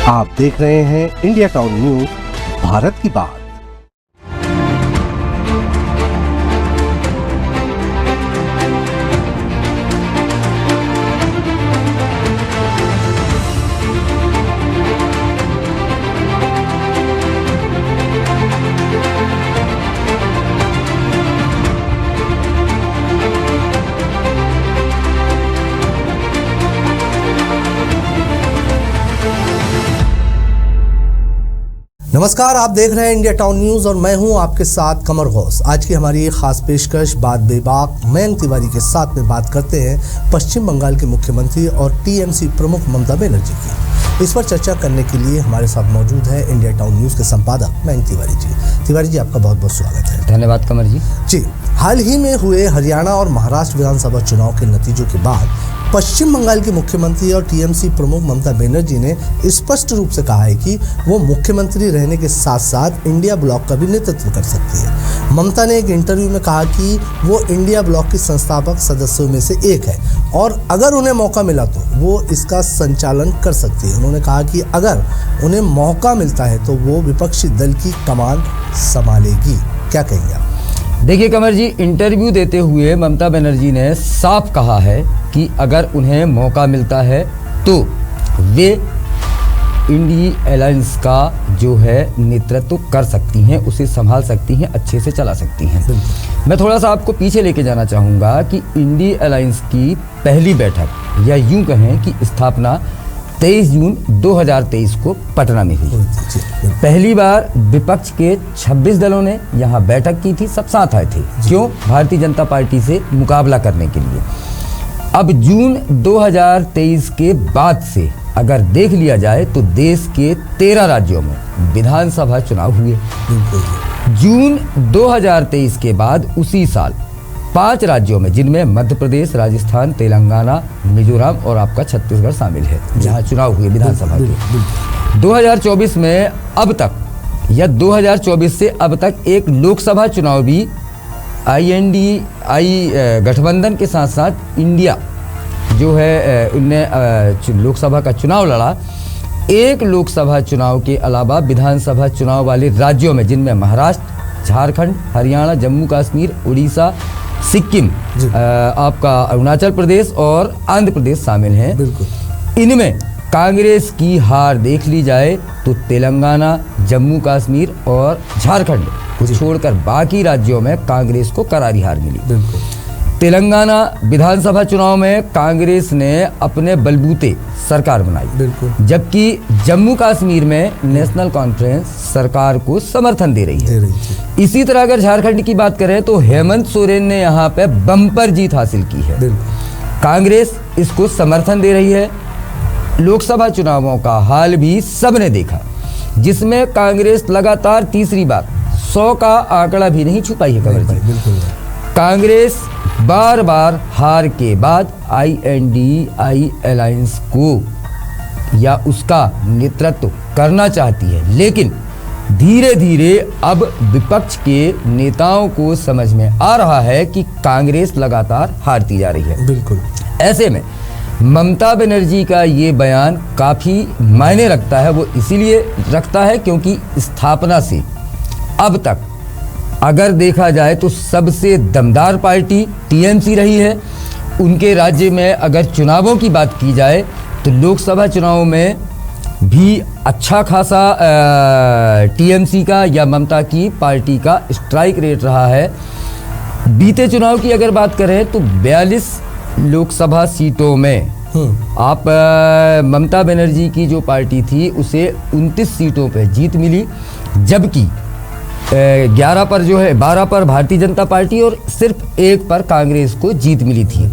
आप देख रहे हैं इंडिया टाउन न्यूज, भारत की बात। नमस्कार, आप देख रहे हैं इंडिया टाउन न्यूज और मैं हूं आपके साथ कमर गौस। आज की हमारी एक खास पेशकश बात बेबाक मयंक तिवारी के साथ में बात करते हैं पश्चिम बंगाल के मुख्यमंत्री और टीएमसी प्रमुख ममता बनर्जी की। इस पर चर्चा करने के लिए हमारे साथ मौजूद है इंडिया टाउन न्यूज के संपादक मयंक तिवारी जी। तिवारी जी, आपका बहुत बहुत स्वागत है। धन्यवाद कमर जी। जी, हाल ही में हुए हरियाणा और महाराष्ट्र विधानसभा चुनाव के नतीजों के बाद पश्चिम बंगाल की मुख्यमंत्री और टीएमसी प्रमुख ममता बनर्जी ने स्पष्ट रूप से कहा है कि वो मुख्यमंत्री रहने के साथ साथ इंडिया ब्लॉक का भी नेतृत्व कर सकती है। ममता ने एक इंटरव्यू में कहा कि वो इंडिया ब्लॉक की संस्थापक सदस्यों में से एक है और अगर उन्हें मौका मिला तो वो इसका संचालन कर सकती है। उन्होंने कहा कि अगर उन्हें मौका मिलता है तो वो विपक्षी दल की कमान संभालेगी। क्या कहेंगे आप? देखिए कमर जी, इंटरव्यू देते हुए ममता बनर्जी ने साफ कहा है कि अगर उन्हें मौका मिलता है तो वे इंडिया अलायंस का जो है नेतृत्व कर सकती हैं, उसे संभाल सकती हैं, अच्छे से चला सकती हैं। मैं थोड़ा सा आपको पीछे लेके जाना चाहूँगा कि इंडिया अलायंस की पहली बैठक या यूँ कहें कि स्थापना 23 जून 2023 को पटना में हुई। पहली बार विपक्ष के 26 दलों ने यहाँ बैठक की थी, सब साथ आए थे। क्यों? भारतीय जनता पार्टी से मुकाबला करने के लिए। अब जून 2023 के बाद से अगर देख लिया जाए तो देश के 13 राज्यों में विधानसभा चुनाव हुए। जून 2023 के बाद उसी साल 5 राज्यों में, जिनमें मध्य प्रदेश, राजस्थान, तेलंगाना, मिजोरम और आपका छत्तीसगढ़ शामिल है, जहां चुनाव हुए विधानसभा के। 2024 में अब तक या 2024 से अब तक एक लोकसभा चुनाव भी INDI गठबंधन के साथ साथ इंडिया जो है उनने लोकसभा का चुनाव लड़ा। एक लोकसभा चुनाव के अलावा विधानसभा चुनाव वाले राज्यों में, जिनमें महाराष्ट्र, झारखंड, हरियाणा, जम्मू कश्मीर, उड़ीसा, सिक्किम, आपका अरुणाचल प्रदेश और आंध्र प्रदेश शामिल हैं। बिल्कुल। इनमें कांग्रेस की हार देख ली जाए तो तेलंगाना, जम्मू कश्मीर और झारखंड को छोड़कर बाकी राज्यों में कांग्रेस को करारी हार मिली। बिल्कुल। तेलंगाना विधानसभा चुनाव में कांग्रेस ने अपने बलबूते सरकार बनाई। बिल्कुल। जबकि जम्मू कश्मीर में नेशनल कॉन्फ्रेंस सरकार को समर्थन दे रही है। इसी तरह अगर झारखंड की बात करें तो हेमंत सोरेन ने यहाँ पे बम्पर जीत हासिल की है। कांग्रेस इसको समर्थन दे रही है। लोकसभा चुनावों का हाल भी सबने देखा, जिसमें कांग्रेस लगातार तीसरी बार 100 का आंकड़ा भी नहीं छुपाई है। बिल्कुल। कांग्रेस बार बार हार के बाद INDI अलायंस को या उसका नेतृत्व करना चाहती है, लेकिन धीरे धीरे अब विपक्ष के नेताओं को समझ में आ रहा है कि कांग्रेस लगातार हारती जा रही है। बिल्कुल। ऐसे में ममता बनर्जी का ये बयान काफ़ी मायने रखता है। वो इसीलिए रखता है क्योंकि स्थापना से अब तक अगर देखा जाए तो सबसे दमदार पार्टी टीएमसी रही है। उनके राज्य में अगर चुनावों की बात की जाए तो लोकसभा चुनाव में भी अच्छा खासा टीएमसी का या ममता की पार्टी का स्ट्राइक रेट रहा है। बीते चुनाव की अगर बात करें तो 42 लोकसभा सीटों में आप ममता बनर्जी की जो पार्टी थी उसे 29 सीटों पे जीत मिली, जबकि 11 पर जो है 12 पर भारतीय जनता पार्टी और सिर्फ 1 पर कांग्रेस को जीत मिली थी।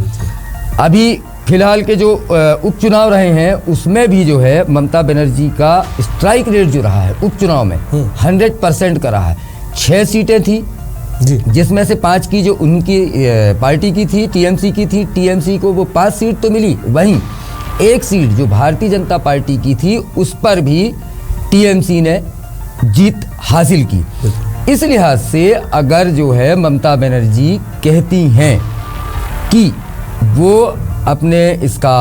अभी फिलहाल के जो उपचुनाव रहे हैं उसमें भी जो है ममता बनर्जी का स्ट्राइक रेट जो रहा है उपचुनाव में 100% का रहा है। 6 सीटें थी जिसमें से 5 की जो उनकी पार्टी की थी, टीएमसी की थी, टीएमसी को वो 5 सीट तो मिली, वहीं 1 सीट जो भारतीय जनता पार्टी की थी उस पर भी टीएमसी ने जीत हासिल की। इस लिहाज से अगर जो है ममता बनर्जी कहती हैं कि वो अपने इसका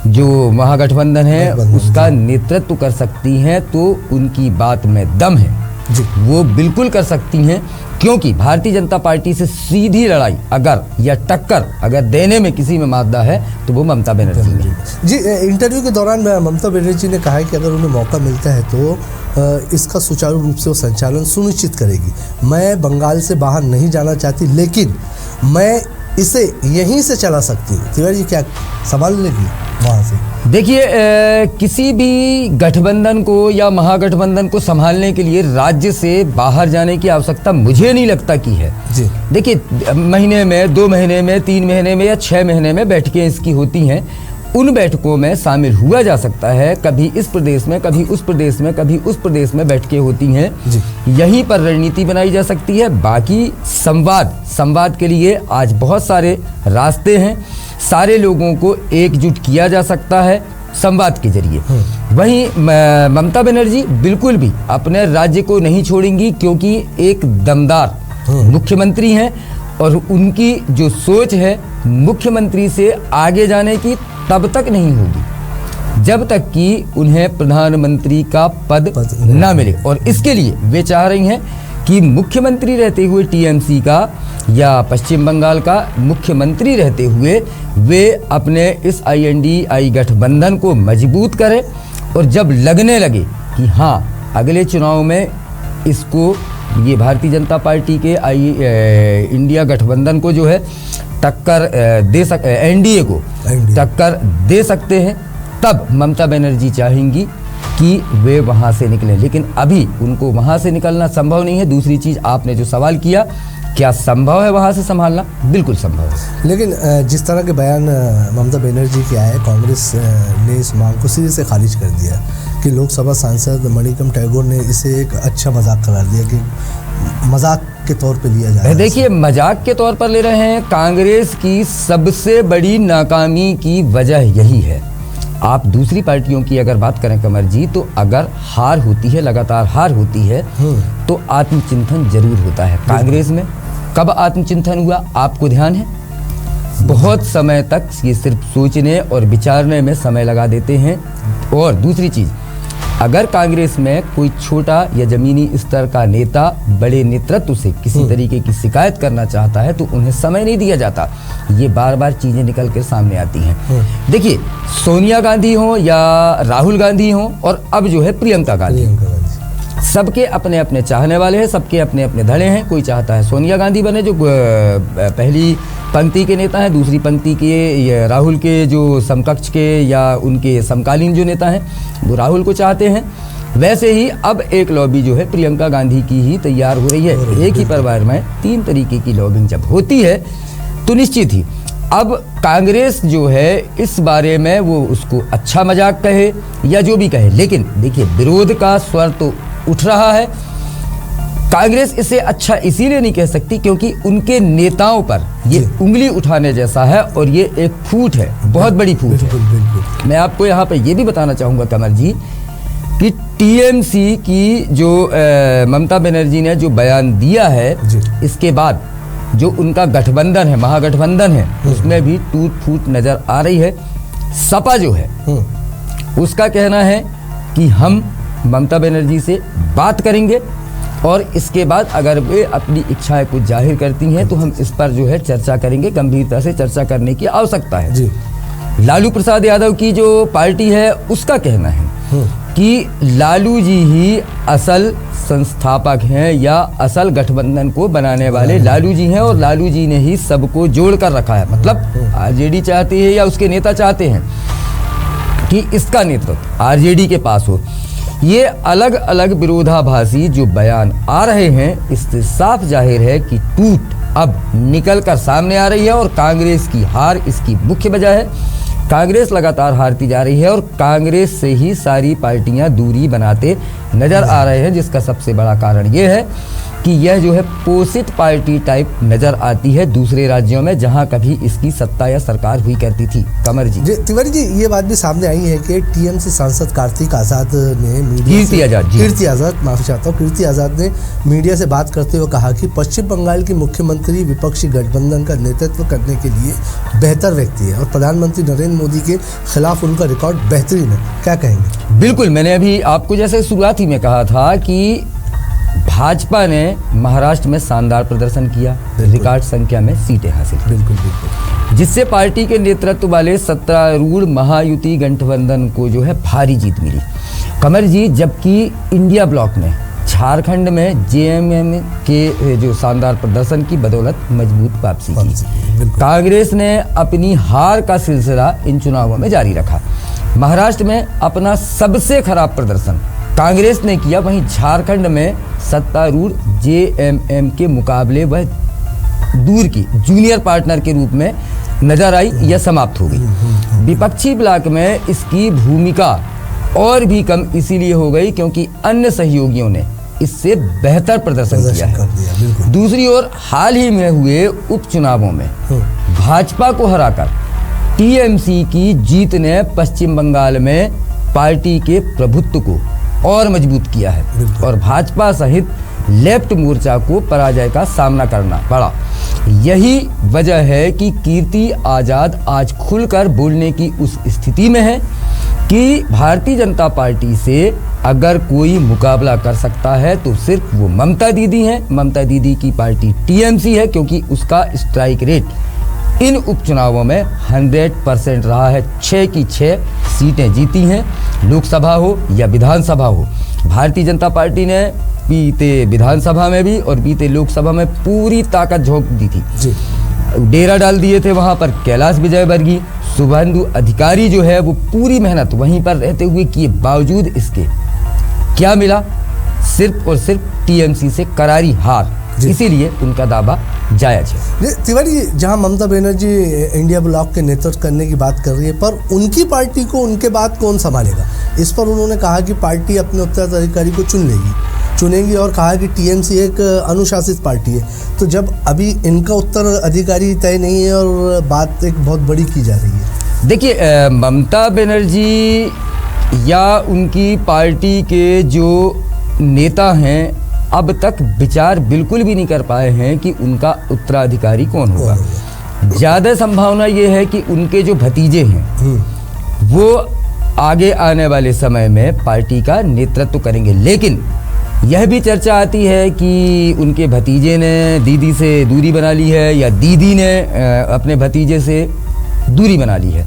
जो महागठबंधन है गठबंधन, उसका नेतृत्व कर सकती हैं, तो उनकी बात में दम है जी। वो बिल्कुल कर सकती हैं, क्योंकि भारतीय जनता पार्टी से सीधी लड़ाई अगर या टक्कर अगर देने में किसी में मादा है तो वो ममता बनर्जी में। जी, इंटरव्यू के दौरान ममता बनर्जी ने कहा है कि अगर उन्हें मौका मिलता है तो इसका सुचारू रूप से वो संचालन सुनिश्चित करेगी। मैं बंगाल से बाहर नहीं जाना चाहती, लेकिन मैं इसे यहीं से चला सकती हूँ। तिवारी जी क्या संभाल लेगी वहाँ से? देखिए, किसी भी गठबंधन को या महागठबंधन को संभालने के लिए राज्य से बाहर जाने की आवश्यकता मुझे नहीं लगता कि है। जी। देखिए, महीने में, 2 महीने में, 3 महीने में या 6 महीने में बैठकें इसकी होती हैं। उन बैठकों में शामिल हुआ जा सकता है। कभी इस प्रदेश में, कभी उस प्रदेश में, कभी उस प्रदेश में बैठकें होती हैं। जी। यहीं पर रणनीति बनाई जा सकती है। बाकी संवाद के लिए आज बहुत सारे रास्ते हैं। सारे लोगों को एकजुट किया जा सकता है संवाद के जरिए। वहीं ममता बनर्जी बिल्कुल भी अपने राज्य को नहीं छोड़ेंगी, क्योंकि एक दमदार मुख्यमंत्री हैं और उनकी जो सोच है मुख्यमंत्री से आगे जाने की तब तक नहीं होगी जब तक कि उन्हें प्रधानमंत्री का पद न मिले। और इसके लिए वे चाह रही हैं कि मुख्यमंत्री रहते हुए टीएमसी का या पश्चिम बंगाल का मुख्यमंत्री रहते हुए वे अपने इस INDI गठबंधन को मजबूत करें, और जब लगने लगे कि हाँ अगले चुनाव में इसको ये भारतीय जनता पार्टी के इंडिया गठबंधन को जो है टक्कर दे NDA को टक्कर दे सकते हैं, तब ममता बनर्जी चाहेंगी कि वे वहाँ से निकलें। लेकिन अभी उनको वहाँ से निकलना संभव नहीं है। दूसरी चीज़, आपने जो सवाल किया, क्या संभव है वहाँ से संभालना? बिल्कुल संभव है। लेकिन जिस तरह के बयान ममता बनर्जी के आए, कांग्रेस ने इस मांग को सिरे से खारिज कर दिया कि लोकसभा सांसद मणिकम टैगोर ने इसे एक अच्छा मजाक करार दिया कि मजाक के तौर पे लिया जा रहा है। देखिए, मजाक के तौर पर ले रहे हैं। कांग्रेस की सबसे बड़ी नाकामी की वजह यही है। आप दूसरी पार्टियों की अगर बात करें कमर जी, तो अगर हार होती है, लगातार हार होती है, तो आत्मचिंतन जरूर होता है। कांग्रेस में कब आत्मचिंतन हुआ आपको ध्यान है? बहुत समय तक ये सिर्फ सोचने और विचारने में समय लगा देते हैं। और दूसरी चीज़, अगर कांग्रेस में कोई छोटा या जमीनी स्तर का नेता बड़े नेतृत्व से किसी तरीके की शिकायत करना चाहता है तो उन्हें समय नहीं दिया जाता। ये बार बार चीज़ें निकल कर सामने आती हैं। देखिए, सोनिया गांधी हो या राहुल गांधी हो और अब जो है प्रियंका गांधी, सबके अपने अपने चाहने वाले हैं, सबके अपने अपने धड़े हैं। कोई चाहता है सोनिया गांधी बने जो पहली पंक्ति के नेता हैं, दूसरी पंक्ति के राहुल के जो समकक्ष के या उनके समकालीन जो नेता हैं वो राहुल को चाहते हैं। वैसे ही अब एक लॉबी जो है प्रियंका गांधी की ही तैयार हो रही है। एक ही परिवार में 3 तरीके की लॉबिंग जब होती है तो निश्चित ही अब कांग्रेस जो है इस बारे में वो उसको अच्छा मजाक कहे या जो भी कहे, लेकिन देखिए विरोध का स्वर तो उठ रहा है। कांग्रेस इसे अच्छा इसीलिए नहीं कह सकती क्योंकि उनके नेताओं पर ये उंगली उठाने जैसा है और ये एक फूट है, बहुत बड़ी फूट है। मैं आपको यहाँ पे ये भी बताना चाहूँगा कमल जी कि टीएमसी की जो ममता बनर्जी ने जो बयान दिया है, इसके बाद जो उनका गठबंधन है, महागठबंधन है, उसमें भी टूट फूट नजर आ रही है। सपा जो है उसका कहना है कि हम ममता बनर्जी से बात करेंगे और इसके बाद अगर वे अपनी इच्छाएं कुछ जाहिर करती हैं तो हम इस पर जो है चर्चा करेंगे, गंभीरता से चर्चा करने की आवश्यकता है जी। लालू प्रसाद यादव की जो पार्टी है उसका कहना है कि लालू जी ही असल संस्थापक हैं या असल गठबंधन को बनाने वाले लालू जी हैं और लालू जी ने ही सबको जोड़ कर रखा है। मतलब आरजेडी चाहती है या उसके नेता चाहते हैं कि इसका नेतृत्व आरजेडी के पास हो। ये अलग अलग विरोधाभासी जो बयान आ रहे हैं, इससे साफ जाहिर है कि टूट अब निकल कर सामने आ रही है और कांग्रेस की हार इसकी मुख्य वजह है। कांग्रेस लगातार हारती जा रही है और कांग्रेस से ही सारी पार्टियां दूरी बनाते नजर आ रहे हैं, जिसका सबसे बड़ा कारण ये है कि यह जो है पोषित पार्टी टाइप नजर आती है दूसरे राज्यों में जहां कभी इसकी सत्ता या सरकार हुई करती थी। कमर जी तिवारी जी, ये बात भी सामने आई है कि टीएमसी सांसद कार्तिक आजाद ने कीर्ति आजाद ने मीडिया से बात करते हुए कहा कि पश्चिम बंगाल की मुख्यमंत्री विपक्षी गठबंधन का नेतृत्व करने के लिए बेहतर व्यक्ति है और प्रधानमंत्री नरेंद्र मोदी के खिलाफ उनका रिकॉर्ड बेहतरीन है। क्या कहेंगे? बिल्कुल, मैंने अभी आपको जैसे शुरुआत ही में कहा था कि भाजपा ने महाराष्ट्र में शानदार प्रदर्शन किया, रिकॉर्ड संख्या में सीटें हासिल की, बिल्कुल, जिससे पार्टी के नेतृत्व वाले सत्तारूढ़ महायुति गठबंधन को जो है भारी जीत मिली। कमर जी, जबकि इंडिया ब्लॉक ने झारखंड में जेएमएम के जो शानदार प्रदर्शन की बदौलत मजबूत वापसी की। कांग्रेस ने अपनी हार का सिलसिला इन चुनावों में जारी रखा। महाराष्ट्र में अपना सबसे खराब प्रदर्शन कांग्रेस ने किया, वहीं झारखंड में सत्तारूढ़ जेएमएम के मुकाबले वह दूर की जूनियर पार्टनर के रूप में नजर आई या समाप्त हो गई। विपक्षी ब्लॉक में इसकी भूमिका और भी कम इसीलिए हो गई क्योंकि अन्य सहयोगियों ने इससे बेहतर प्रदर्शन किया है। दूसरी ओर हाल ही में हुए उपचुनावों में भाजपा को हराकर टीएमसी की जीत ने पश्चिम बंगाल में पार्टी के प्रभुत्व को और मजबूत किया है और भाजपा सहित लेफ्ट मोर्चा को पराजय का सामना करना पड़ा। यही वजह है कि कीर्ति आजाद आज खुलकर बोलने की उस स्थिति में है कि भारतीय जनता पार्टी से अगर कोई मुकाबला कर सकता है तो सिर्फ वो ममता दीदी हैं। ममता दीदी की पार्टी टीएमसी है क्योंकि उसका स्ट्राइक रेट इन उपचुनावों में 100% रहा है। 6 की 6 सीटें जीती हैं, लोकसभा हो या विधानसभा हो। भारतीय जनता पार्टी ने बीते विधानसभा में भी और बीते लोकसभा में पूरी ताकत झोंक दी थी जी। डेरा डाल दिए थे वहां पर कैलाश विजयवर्गीय, शुभेंदु अधिकारी जो है वो पूरी मेहनत वहीं पर रहते हुए किए, बावजूद इसके क्या मिला? सिर्फ और सिर्फ टीएमसी से करारी हार। इसीलिए उनका दावा जायज है। तिवारी जी, जहां ममता बनर्जी इंडिया ब्लॉक के नेतृत्व करने की बात कर रही है, पर उनकी पार्टी को उनके बाद कौन संभालेगा? इस पर उन्होंने कहा कि पार्टी अपने उत्तराधिकारी को चुनेगी और कहा कि टीएमसी एक अनुशासित पार्टी है। तो जब अभी इनका उत्तराधिकारी तय नहीं है और बात एक बहुत बड़ी की जा रही है। देखिए, ममता बनर्जी या उनकी पार्टी के जो नेता हैं अब तक विचार बिल्कुल भी नहीं कर पाए हैं कि उनका उत्तराधिकारी कौन होगा। ज़्यादा संभावना ये है कि उनके जो भतीजे हैं वो आगे आने वाले समय में पार्टी का नेतृत्व करेंगे। लेकिन यह भी चर्चा आती है कि उनके भतीजे ने दीदी से दूरी बना ली है या दीदी ने अपने भतीजे से दूरी बना ली है।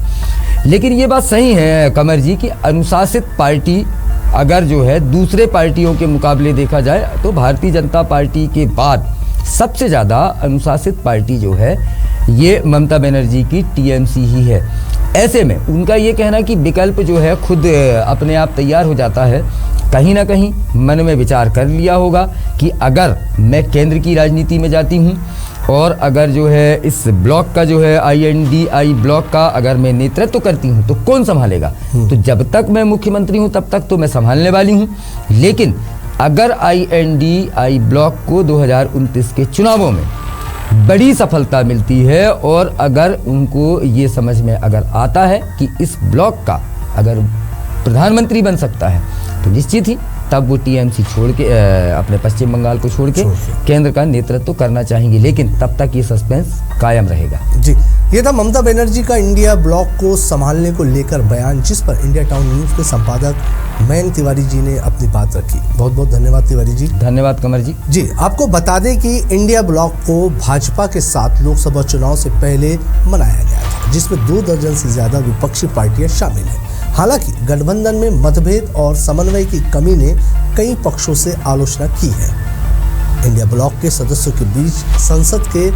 लेकिन ये बात सही है कमर जी कि अनुशासित पार्टी अगर जो है दूसरे पार्टियों के मुकाबले देखा जाए तो भारतीय जनता पार्टी के बाद सबसे ज़्यादा अनुशासित पार्टी जो है ये ममता बनर्जी की टीएमसी ही है। ऐसे में उनका ये कहना कि विकल्प जो है खुद अपने आप तैयार हो जाता है, कहीं ना कहीं मन में विचार कर लिया होगा कि अगर मैं केंद्र की राजनीति में जाती हूँ और अगर जो है इस ब्लॉक का जो है INDI ब्लॉक का अगर मैं नेतृत्व करती हूँ तो कौन संभालेगा? तो जब तक मैं मुख्यमंत्री हूँ तब तक तो मैं संभालने वाली हूँ, लेकिन अगर INDI ब्लॉक को 2029 के चुनावों में बड़ी सफलता मिलती है और अगर उनको ये समझ में अगर आता है कि इस ब्लॉक का अगर प्रधानमंत्री बन सकता है तो निश्चित ही तब वो टीएमसी छोड़ के अपने पश्चिम बंगाल को छोड़ के केंद्र का नेतृत्व करना चाहेंगे। लेकिन तब तक ये सस्पेंस कायम रहेगा। जी, ये था ममता बनर्जी का इंडिया ब्लॉक को संभालने को लेकर बयान, जिस पर इंडिया टाउन न्यूज़ के संपादक मयंक तिवारी जी ने अपनी बात रखी। बहुत बहुत धन्यवाद तिवारी जी। धन्यवाद कमर जी। जी, आपको बता दें कि इंडिया ब्लॉक को भाजपा के साथ लोकसभा चुनाव से पहले बनाया गया था, जिसमें 2 दर्जन से ज्यादा विपक्षी पार्टियां शामिल हैं। हालांकि गठबंधन में मतभेद और समन्वय की कमी ने कई पक्षों से आलोचना की है। इंडिया ब्लॉक के सदस्यों के बीच संसद के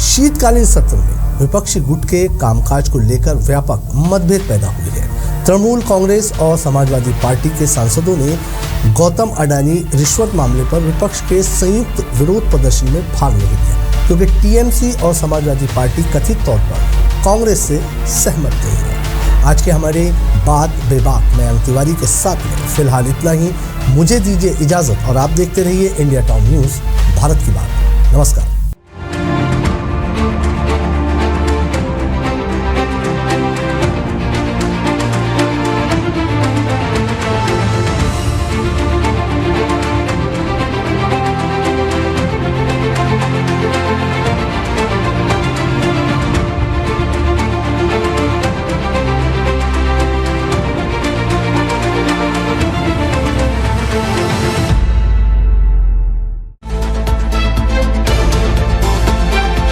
शीतकालीन सत्र में विपक्षी गुट के कामकाज को लेकर व्यापक मतभेद पैदा हुए हैं। तृणमूल कांग्रेस और समाजवादी पार्टी के सांसदों ने गौतम अडानी रिश्वत मामले पर विपक्ष के संयुक्त विरोध प्रदर्शन में भाग नहीं लिया, क्योंकि टीएमसी और समाजवादी पार्टी कथित तौर पर कांग्रेस से सहमत नहीं है। आज के हमारे बात बेबाक मयंक तिवारी के साथ में फिलहाल इतना ही। मुझे दीजिए इजाजत और आप देखते रहिए इंडिया टाउन न्यूज़। भारत की बात। नमस्कार।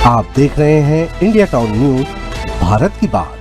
आप देख रहे हैं इंडिया टाउन न्यूज भारत की बात।